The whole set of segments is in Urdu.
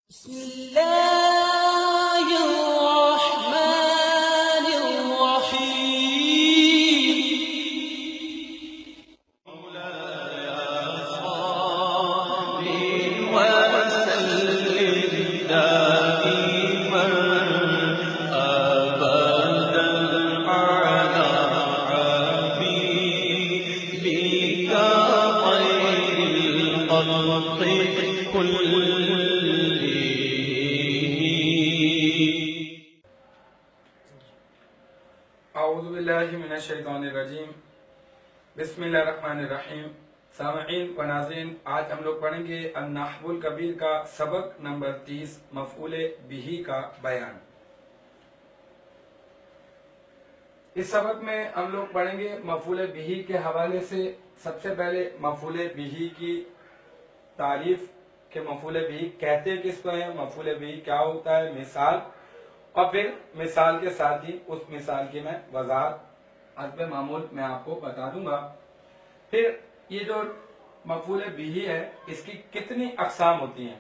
بسم الله الرحمن الرحيم مولاي صل وسلم دائما أبدا على حبيبك خير الخلق كلهم. اعوذ باللہ من الشیطان الرجیم. بسم اللہ الرحمن الرحیم. سامعین و ناظرین، آج ہم لوگ پڑھیں گے النحو الکبیر کا سبق نمبر 30 مفعول بہ کا بیان. اس سبق میں ہم لوگ پڑھیں گے مفعول بہ کے حوالے سے. سب سے پہلے مفعول بہ کی تعریف کہ مفعول بہ کہتے کس کو ہیں، مفعول بہ کیا ہوتا ہے، مثال، اور پھر مثال کے ساتھ ہی اس مثال کی میں وضاحت حسب معمول میں آپ کو بتا دوں گا. پھر یہ جو مفعول بہ ہے اس کی کتنی اقسام ہوتی ہیں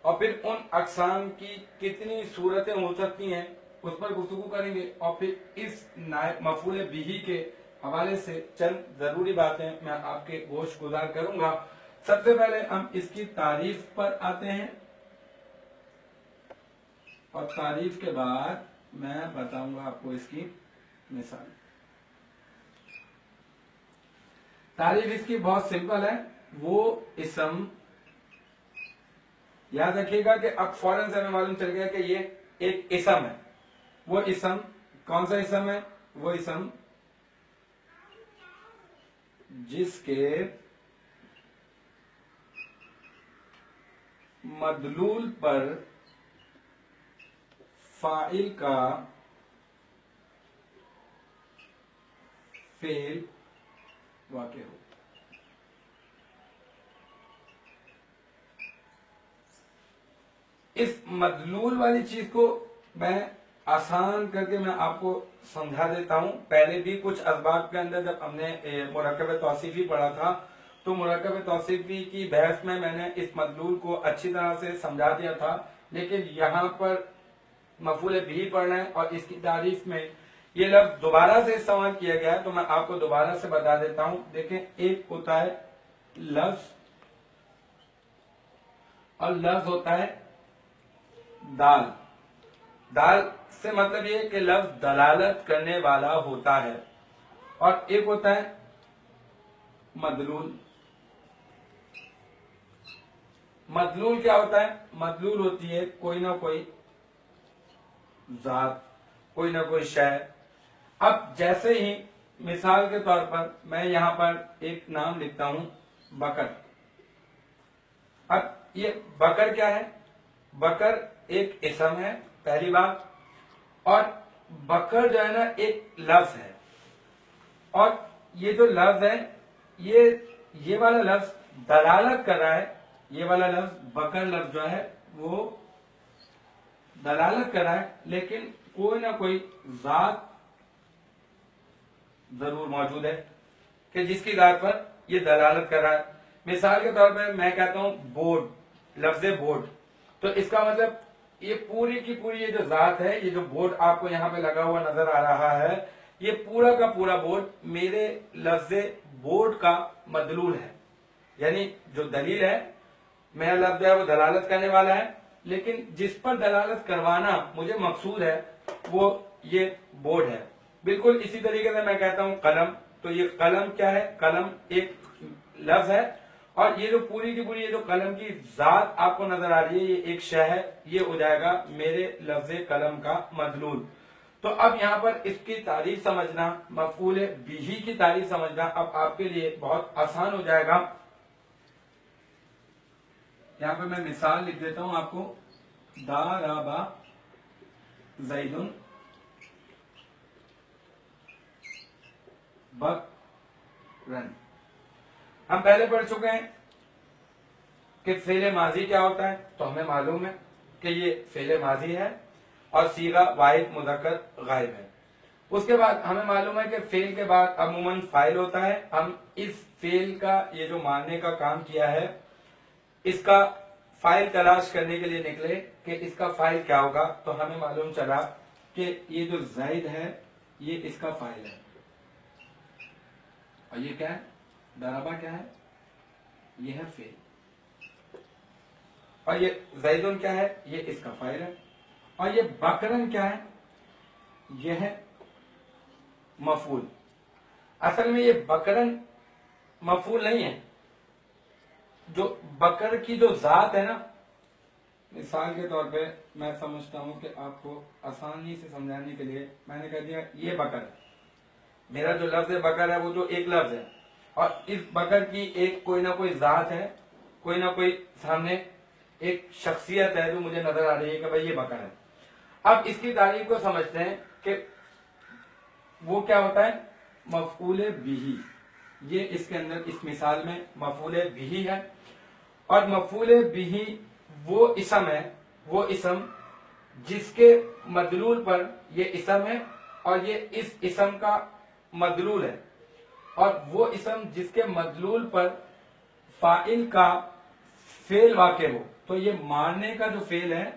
اور پھر ان اقسام کی کتنی صورتیں ہو سکتی ہیں اس پر گفتگو کریں گے. اور پھر اس مفعول بہ کے حوالے سے چند ضروری باتیں میں آپ کے گوش گزار کروں گا. سب سے پہلے ہم اس کی تعریف پر آتے ہیں اور تعریف کے بعد میں بتاؤں گا آپ کو اس کی مثال. تعریف اس کی بہت سمپل ہے. وہ اسم، یاد رکھیے گا کہ اب فوراً سے ہمیں معلوم چل گیا کہ یہ ایک اسم ہے. وہ اسم کون سا اسم ہے؟ وہ اسم جس کے مدلول پر فاعل کا فعل واقع ہو. اس مدلول والی چیز کو میں آسان کر کے میں آپ کو سمجھا دیتا ہوں. پہلے بھی کچھ اسباق کے اندر جب ہم نے مرکب توصیفی پڑھا تھا تو مرکب توصیفی کی بحث میں نے اس مدلول کو اچھی طرح سے سمجھا دیا تھا. لیکن یہاں پر مفعول بہ پڑھنا ہے اور اس کی تعریف میں یہ لفظ دوبارہ سے استعمال کیا گیا ہے تو میں آپ کو دوبارہ سے بتا دیتا ہوں. دیکھیں، ایک ہوتا ہے لفظ اور لفظ ہوتا ہے دال. دال سے مطلب یہ کہ لفظ دلالت کرنے والا ہوتا ہے. اور ایک ہوتا ہے مدلول. مدلول کیا ہوتا ہے؟ مدلول ہوتی ہے کوئی نہ کوئی ذات، کوئی نہ کوئی شے. اب جیسے ہی مثال کے طور پر میں یہاں پر ایک نام لکھتا ہوں بکر. اب یہ بکر کیا ہے؟ بکر ایک اسم ہے پہلی بات، اور بکر جو ہے نا ایک لفظ ہے. اور یہ جو لفظ ہے یہ والا لفظ دلالت کر رہا ہے. یہ والا لفظ بکر لفظ جو ہے وہ دلالت کر رہا ہے، لیکن کوئی نہ کوئی ذات ضرور موجود ہے کہ جس کی ذات پر یہ دلالت کر رہا ہے. مثال کے طور پر میں کہتا ہوں بورڈ، لفظ بورڈ، تو اس کا مطلب یہ پوری کی پوری یہ جو ذات ہے، یہ جو بورڈ آپ کو یہاں پہ لگا ہوا نظر آ رہا ہے، یہ پورا کا پورا بورڈ میرے لفظ بورڈ کا مدلول ہے. یعنی جو دلیل ہے، میرا لفظ ہے وہ دلالت کرنے والا ہے، لیکن جس پر دلالت کروانا مجھے مقصود ہے وہ یہ بورڈ ہے. بالکل اسی طریقے سے میں کہتا ہوں قلم، تو یہ قلم کیا ہے؟ قلم ایک لفظ ہے، اور یہ جو پوری کی پوری یہ جو قلم کی ذات آپ کو نظر آ رہی ہے یہ ایک شے ہے. یہ ہو جائے گا میرے لفظ قلم کا مدلول. تو اب یہاں پر اس کی تعریف سمجھنا، مفعول بہ کی تعریف سمجھنا اب آپ کے لیے بہت آسان ہو جائے گا. یہاں پہ میں مثال لکھ دیتا ہوں آپ کو. ضرب زید بکرا. ہم پہلے پڑھ چکے ہیں کہ فعل ماضی کیا ہوتا ہے، تو ہمیں معلوم ہے کہ یہ فعل ماضی ہے اور صیغہ واحد مذکر غائب ہے. اس کے بعد ہمیں معلوم ہے کہ فعل کے بعد عموماً فاعل ہوتا ہے. ہم اس فعل کا یہ جو ماننے کا کام کیا ہے، اس کا فائل تلاش کرنے کے لیے نکلے کہ اس کا فائل کیا ہوگا، تو ہمیں معلوم چلا کہ یہ جو زید ہے یہ اس کا فائل ہے، اور یہ کیا ہے، ضربہ کیا ہے، یہ ہے فعل، اور یہ زیدن کیا ہے، یہ اس کا فائل ہے، اور یہ بکرن کیا ہے، یہ ہے مفعول۔ اصل میں یہ بکرن مفعول نہیں ہے، جو بکر کی جو ذات ہے نا، مثال کے طور پہ میں سمجھتا ہوں کہ آپ کو آسانی سے سمجھانے کے لیے میں نے کہہ دیا یہ بکر ہے، میرا جو لفظ بکر ہے وہ جو ایک لفظ ہے، اور اس بکر کی ایک کوئی نہ کوئی ذات ہے، کوئی نہ کوئی سامنے ایک شخصیت ہے جو مجھے نظر آ رہی ہے کہ بھائی یہ بکر ہے۔ اب اس کی تعریف کو سمجھتے ہیں کہ وہ کیا ہوتا ہے، مفعول بہ، یہ اس کے اندر اس مثال میں مفعول بہ ہے، اور مفعول بہ وہ اسم ہے، وہ اسم جس کے مدلول پر یہ اسم ہے، اور یہ اس اسم کا مدلول ہے، اور وہ اسم جس کے مدلول پر فاعل کا فعل واقع ہو۔ تو یہ مارنے کا جو فعل ہے،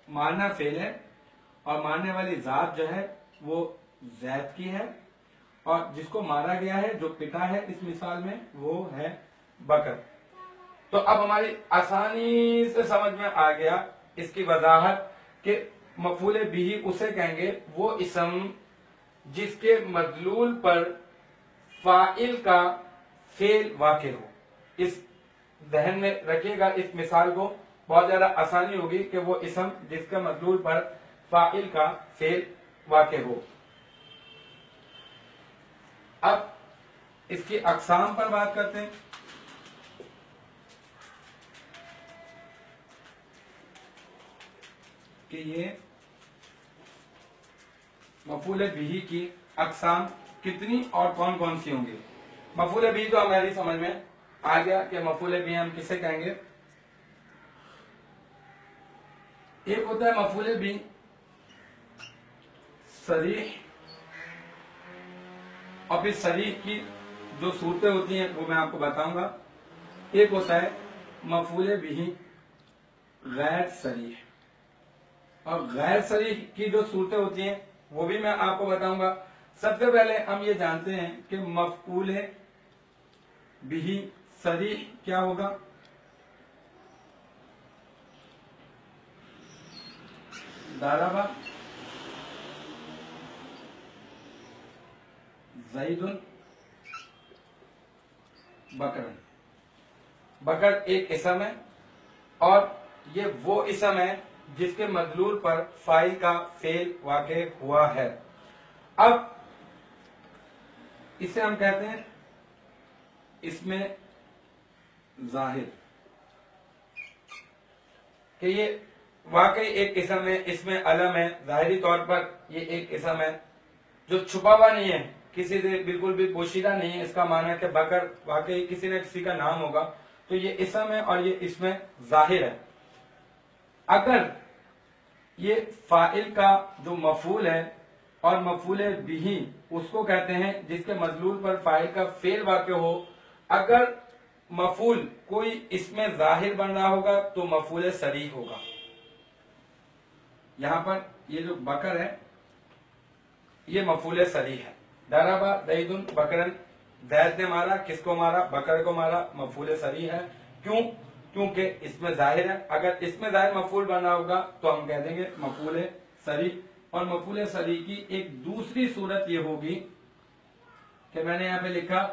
مارنا فعل ہے، اور مارنے والی ذات جو ہے وہ زید کی ہے، اور جس کو مارا گیا ہے، جو پٹا ہے اس مثال میں، وہ ہے بکر۔ تو اب ہماری آسانی سے سمجھ میں آ گیا اس کی وضاحت کہ مفعول بہ اسے کہیں گے وہ اسم جس کے مدلول پر فاعل کا فعل واقع ہو۔ اس ذہن میں رکھیے گا اس مثال کو، بہت زیادہ آسانی ہوگی کہ وہ اسم جس کے مدلول پر فاعل کا فعل واقع ہو۔ اب اس کی اقسام پر بات کرتے ہیں۔ کہ یہ مفعول بہ کی اقسام کتنی اور کون کون سی ہوں گی۔ مفعول بہ تو ہماری سمجھ میں آ گیا کہ مفعول بہ ہم کسے کہیں گے۔ ایک ہوتا ہے مفعول بہ صریح، اور پھر صریح کی جو صورتیں ہوتی ہیں وہ میں آپ کو بتاؤں گا۔ ایک ہوتا ہے مفعول بہ غیر صریح، اور غیر صریح کی جو صورتیں ہوتی ہیں وہ بھی میں آپ کو بتاؤں گا۔ سب سے پہلے ہم یہ جانتے ہیں کہ مفعول بہ صریح کیا ہوگا۔ ضرب زید بکر، بکر ایک اسم ہے، اور یہ وہ اسم ہے جس کے مدلول پر فاعل کا فعل واقع ہوا ہے۔ اب اسے ہم کہتے ہیں اس میں ظاہر، کہ یہ واقعی ایک اسم ہے، اس میں علم ہے، ظاہری طور پر یہ ایک اسم ہے جو چھپا ہوا نہیں ہے، کسی سے بالکل بھی پوشیدہ نہیں ہے۔ اس کا معنی ہے کہ بکر واقعی کسی نہ کسی کا نام ہوگا، تو یہ اسم ہے اور یہ اس میں ظاہر ہے۔ اگر یہ فاعل کا جو مفعول ہے، اور مفعول بہ اس کو کہتے ہیں جس کے مدلول پر فاعل کا فعل واقع ہو، اگر مفعول کوئی اس میں ظاہر بن رہا ہوگا تو مفعول صریح ہوگا۔ یہاں پر یہ جو بکر ہے یہ مفعول صریح ہے۔ ضرب زید بکرن، زید نے مارا، کس کو مارا، بکر کو مارا، مفعول صریح ہے۔ کیوں؟ کیونکہ اس میں ظاہر ہے۔ اگر اس میں ظاہر مفعول بنا ہوگا تو ہم کہہ دیں گے مفعول صریح۔ اور مفعول صریح کی ایک دوسری صورت یہ ہوگی کہ میں نے یہاں پہ لکھا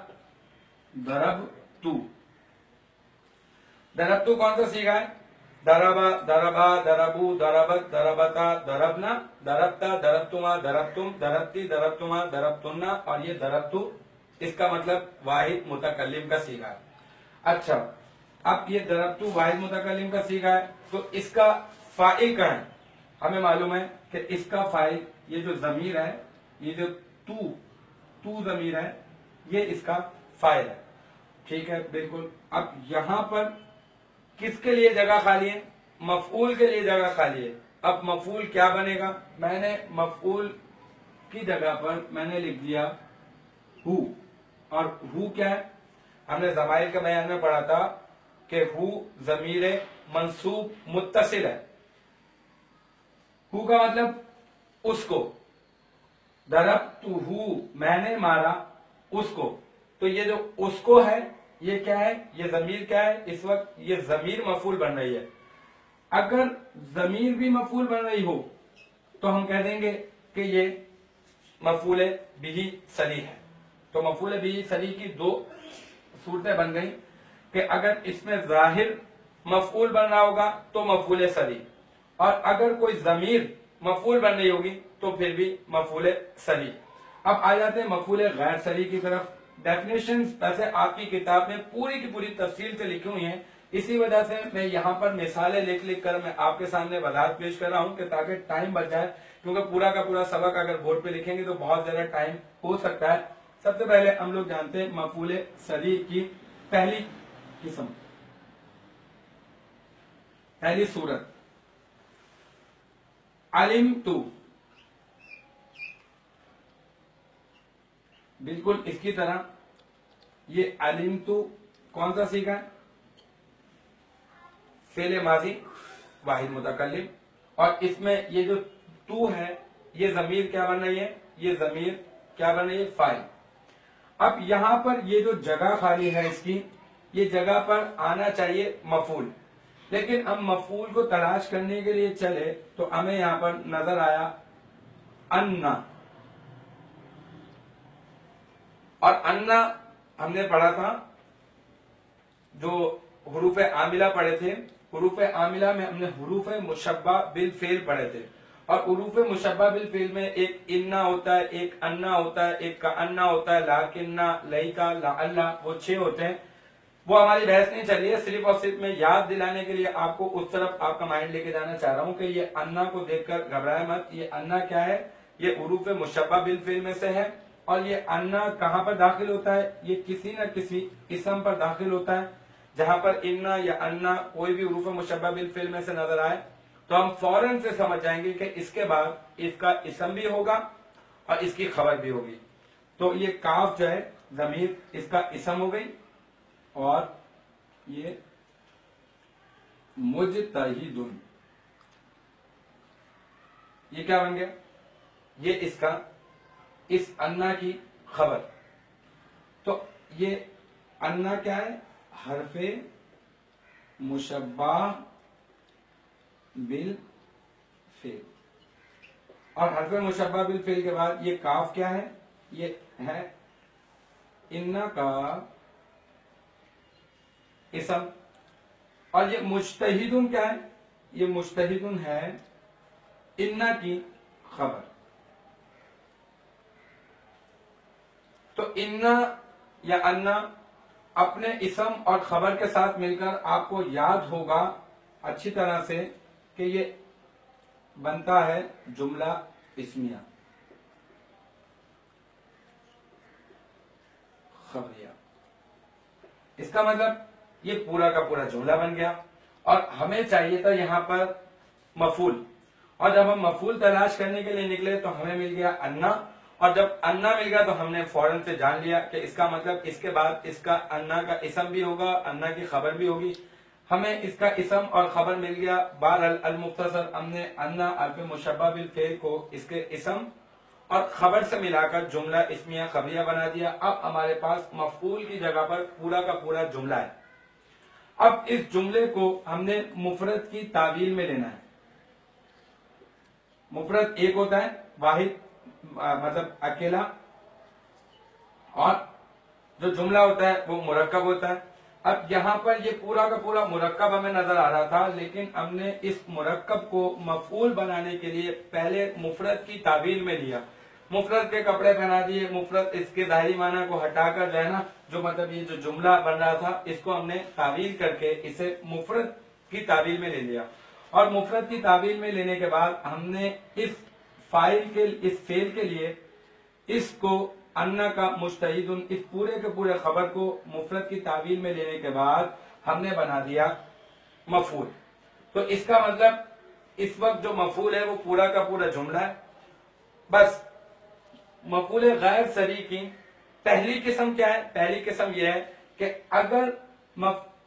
ضربت۔ ضربت کون سا صیغہ ہے؟ ضرب، ضربا، ضربو، ضربت، ضربتا، ضربنا، ضربتا، ضربتما، ضربتم، ضربتی، ضربتما، ضربتن، اور یہ ضربتو، اس کا مطلب واحد متکلم کا صیغہ ہے۔ اچھا، اب یہ ضربتو واحد متکلم کا صیغہ ہے، تو اس کا فاعل کہاں ہے؟ ہمیں معلوم ہے کہ اس کا فاعل یہ جو ضمیر ہے، یہ جو تو ضمیر ہے، یہ اس کا فاعل ہے۔ ٹھیک ہے، بالکل۔ اب یہاں پر کس کے لیے جگہ خالی ہے؟ مفعول کے لیے جگہ خالی ہے۔ اب مفعول کیا بنے گا؟ میں نے مفعول کی جگہ پر میں نے لکھ دیا ہو، اور ہو کیا ہے؟ ہم نے ضمائر کے بیان میں پڑھا تھا کہ ہو ضمیر منصوب متصل ہے. ہو کا مطلب اس کو، ضربتہ میں نے مارا اس کو. تو یہ جو اس کو ہے یہ کیا ہے؟ یہ ضمیر کیا ہے؟ اس وقت یہ ضمیر مفعول بن رہی ہے. اگر ضمیر بھی مفعول بن رہی ہو تو ہم کہہ دیں گے کہ یہ مفعول بہ صریح ہے. تو مفعول بہ صریح کی دو صورتیں بن گئیں کہ اگر اس میں ظاہر مفعول بن رہا ہوگا تو مفعول صریح، اور اگر کوئی ضمیر مفعول بن رہی ہوگی تو پھر بھی مفعول صریح. اب آ جاتے ہیں مفعول غیر صریح کی طرف. ڈیفینیشنز ویسے آپ کی کتاب میں پوری کی پوری تفصیل سے لکھی ہوئی ہیں، اسی وجہ سے میں یہاں پر مثالیں لکھ کر میں آپ کے سامنے وضاحت پیش کر رہا ہوں کہ تاکہ ٹائم بچ جائے، کیونکہ پورا کا پورا سبق اگر بورڈ پہ لکھیں گے تو بہت زیادہ ٹائم ہو سکتا ہے. سب سے پہلے ہم لوگ جانتے ہیں مفعول صریح کی پہلی قسم، پہلی صورت علمت. بالکل اس کی طرح یہ علمت کون سا سیکھا ہے؟ فعل ماضی واحد متکلم، اور اس میں یہ جو تو ہے یہ ضمیر کیا بن رہی ہے؟ یہ ضمیر کیا بن رہی ہے؟ فاعل. اب یہاں پر یہ جو جگہ خالی ہے اس کی، یہ جگہ پر آنا چاہیے مفعول، لیکن ہم مفعول کو تلاش کرنے کے لیے چلے تو ہمیں یہاں پر نظر آیا انا، اور انا ہم نے پڑھا تھا جو حروف عاملہ پڑھے تھے. حروف عاملہ میں ہم نے حروف مشبہ بالفعل پڑھے تھے، اور حروف مشبہ بالفعل میں ایک انا ہوتا ہے، ایک انا ہوتا ہے، ایک کانا ہوتا ہے، لاکنہ، لیکا، لعلہ، وہ 6 ہوتے ہیں. وہ ہماری بحث نہیں چل رہی ہے، صرف اور صرف میں یاد دلانے کے لیے آپ کو اس طرف آپ کا مائنڈ لے کے جانا چاہ رہا ہوں کہ یہ انا کو دیکھ کر گھبرائے مت. یہ انا کیا ہے؟ یہ حروف مشبہ بالفعل میں سے ہے، اور یہ انا کہاں پر داخل ہوتا ہے؟ یہ کسی نہ کسی اسم پر داخل ہوتا ہے. جہاں پر انا یا انا کوئی بھی حروف مشبہ بالفعل میں سے نظر آئے تو ہم فوراً سے سمجھ جائیں گے کہ اس کے بعد اس کا اسم بھی ہوگا اور اس کی خبر بھی ہوگی. تو یہ کاف جو ہے ضمیر اس کا اسم ہو گئی، اور یہ مجتہدن یہ کیا بن گیا؟ یہ اس کا اس انا کی خبر. تو یہ انا کیا ہے؟ حرف مشبہ بالفعل، اور حرف مشبہ بالفعل کے بعد یہ کاف کیا ہے؟ یہ ہے انا کا اسم. اور یہ مجتہدن کیا ہے؟ یہ مجتہدن ہے انا کی خبر. تو انا یا انا اپنے اسم اور خبر کے ساتھ مل کر آپ کو یاد ہوگا اچھی طرح سے کہ یہ بنتا ہے جملہ اسمیہ خبریہ. اس کا مطلب یہ پورا کا پورا جملہ بن گیا، اور ہمیں چاہیے تھا یہاں پر مفعول، اور جب ہم مفعول تلاش کرنے کے لیے نکلے تو ہمیں مل گیا انا، اور جب انا مل گیا تو ہم نے فوراً سے جان لیا کہ اس کا مطلب اس کے بعد اس کا انا کا اسم بھی ہوگا، انا کی خبر بھی ہوگی. ہمیں اس کا اسم اور خبر مل گیا. بہرحال المختصر ہم نے انا حرف مشبہ بالفعل کو اس کے اسم اور خبر سے ملا کر جملہ اسمیہ خبریہ بنا دیا. اب ہمارے پاس مفعول کی جگہ پر پورا کا پورا جملہ ہے. اب اس جملے کو ہم نے مفرد کی تعویل میں لینا ہے. مفرد ایک ہوتا ہے واحد، مطلب اکیلا، اور جو جملہ ہوتا ہے وہ مرکب ہوتا ہے. اب یہاں پر یہ پورا کا پورا مرکب ہمیں نظر آ رہا تھا، لیکن ہم نے اس مرکب کو مفعول بنانے کے لیے پہلے مفرد کی تعویل میں لیا. مفرد کے کپڑے پہنا دیے، مفرد اس کے ظاہری معنی کو ہٹا کر جو ہے نا، جو مطلب یہ جو جملہ بن رہا تھا اس کو ہم نے تعویل کر کے اسے مفرد کی تعویل میں لے لیا. اور مفرد کی تعویل میں لینے کے بعد ہم نے اس فعل کے لیے اس کو انا کا مجتہدن، اس پورے کے پورے خبر کو مفرد کی تعویل میں لینے کے بعد ہم نے بنا دیا مفعول. تو اس کا مطلب اس وقت جو مفعول ہے وہ پورا کا پورا جملہ ہے. بس مفعول غیر صریح کی پہلی قسم کیا ہے؟ پہلی قسم یہ ہے کہ اگر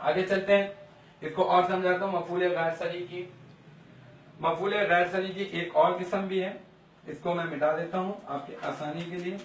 آگے چلتے ہیں، اس کو اور سمجھاتا ہوں. مفعول غیر صریح کی، مفعول غیر صریح کی ایک اور قسم بھی ہے، اس کو میں مٹا دیتا ہوں آپ کی آسانی کے لیے.